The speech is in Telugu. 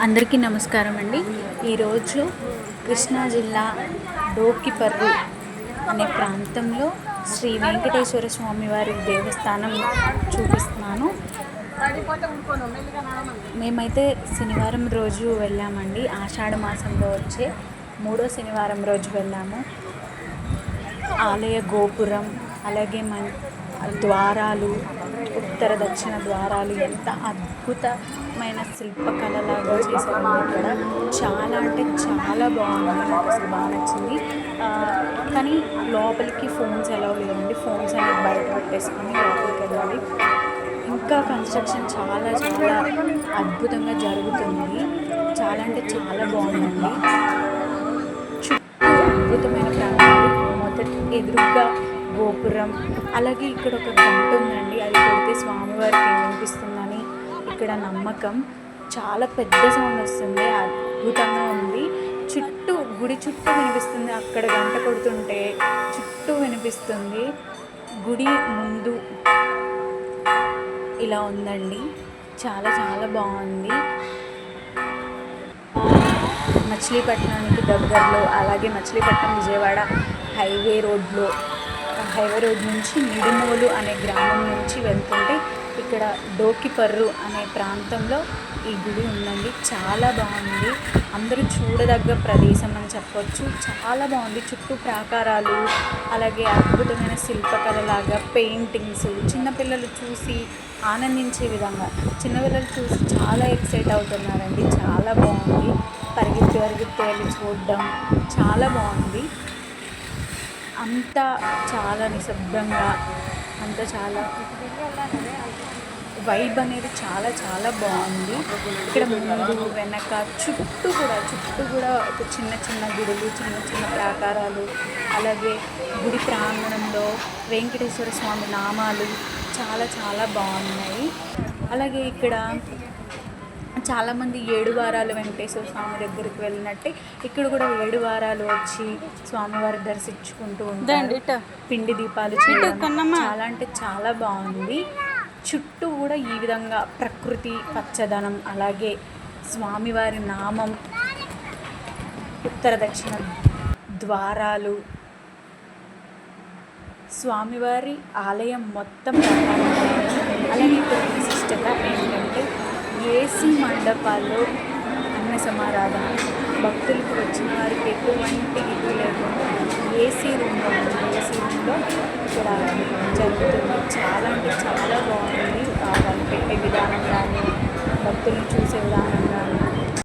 అందరికీ నమస్కారం అండి. ఈరోజు కృష్ణా జిల్లా డోకిపర్రు అనే ప్రాంతంలో శ్రీ వెంకటేశ్వర స్వామి వారి దేవస్థానం చూపిస్తున్నాను. మేమైతే శనివారం రోజు వెళ్ళామండి. ఆషాఢ మాసంలో వచ్చే 3వ శనివారం రోజు వెళ్ళాము. ఆలయ గోపురం, అలాగే ద్వారాలు, ఉత్తర దక్షిణ ద్వారాలు ఎంత అద్భుతమైన శిల్పకళలాగా చేశారండి. ఇక్కడ చాలా అంటే చాలా బాగుంది. నాకు అసలు బాగా నచ్చింది. కానీ లోపలికి ఫోన్స్ అలౌ లేదండి. ఫోన్స్ అనేది బయట పెట్టేసుకొని లోపలికి వెళ్ళాలి. ఇంకా కన్స్ట్రక్షన్ చాలా చాలా అద్భుతంగా జరుగుతుంది. చాలా అంటే చాలా బాగుందండి. చుట్టూ అద్భుతమైన ప్రాంతాలు, మొదటి ఎదురుగా గోపురం, అలాగే ఇక్కడ ఒక గంట ఉందండి. అది కొడితే స్వామివారికి వినిపిస్తుందని ఇక్కడ నమ్మకం. చాలా పెద్ద సౌండ్ వస్తుంది, అద్భుతంగా ఉంది. చుట్టూ గుడి చుట్టూ వినిపిస్తుంది. అక్కడ గంట కొడుతుంటే చుట్టూ వినిపిస్తుంది. గుడి ముందు ఇలా ఉందండి. చాలా చాలా బాగుంది. మచిలీపట్నానికి దగ్గరలో, అలాగే మచిలీపట్నం విజయవాడ హైవే రోడ్ నుంచి నిడుమోలు అనే గ్రామం నుంచి వెళ్తుంటే ఇక్కడ డోకిపర్రు అనే ప్రాంతంలో ఈ గుడి ఉందండి. చాలా బాగుంది. అందరూ చూడదగ్గ ప్రదేశం అని చెప్పొచ్చు. చాలా బాగుంది. చుట్టూ ప్రాకారాలు, అలాగే అద్భుతమైన శిల్పకళలాగా పెయింటింగ్స్, చిన్నపిల్లలు చూసి ఆనందించే విధంగా, చిన్నపిల్లలు చూసి చాలా ఎక్సైట్ అవుతున్నారండి. చాలా బాగుంది. పరిగెత్తి వెళ్ళి చూడడం చాలా బాగుంది. అంతా చాలా నిశ్శబ్దంగా, అంతా చాలా వైబ్ అనేది చాలా చాలా బాగుంది. ఇక్కడ ముందు వెనక చుట్టూ కూడా ఒక చిన్న చిన్న గుడులు, చిన్న చిన్న ప్రాకారాలు, అలాగే గుడి ప్రాంగణంలో వెంకటేశ్వర స్వామి నామాలు చాలా చాలా బాగున్నాయి. అలాగే ఇక్కడ చాలామంది 7 వారాలు వెంకటేశ్వర స్వామి దగ్గరికి వెళ్ళినట్టే ఇక్కడ కూడా 7 వారాలు వచ్చి స్వామివారి దర్శించుకుంటూ ఉంటారు. పిండి దీపాలు చేయడం చాలా అంటే చాలా బాగుంది. చుట్టూ కూడా ఈ విధంగా ప్రకృతి, పచ్చదనం, అలాగే స్వామివారి నామం, ఉత్తర దక్షిణ ద్వారాలు, స్వామివారి ఆలయం మొత్తం. అలాగే ఇక్కడ విశిష్టత ఏంటంటే ఏసీ మండపాల్లో అన్న సమారాధన, భక్తులకు వచ్చిన వారికి ఎటువంటి ఇది లేకుండా ఏసీ రూమ్లో ఇక్కడ జరుగుతుంది. చాలా అంటే చాలా బాగుంది. వాళ్ళు పెట్టే విధానం కానీ, భక్తులను చూసే విధానం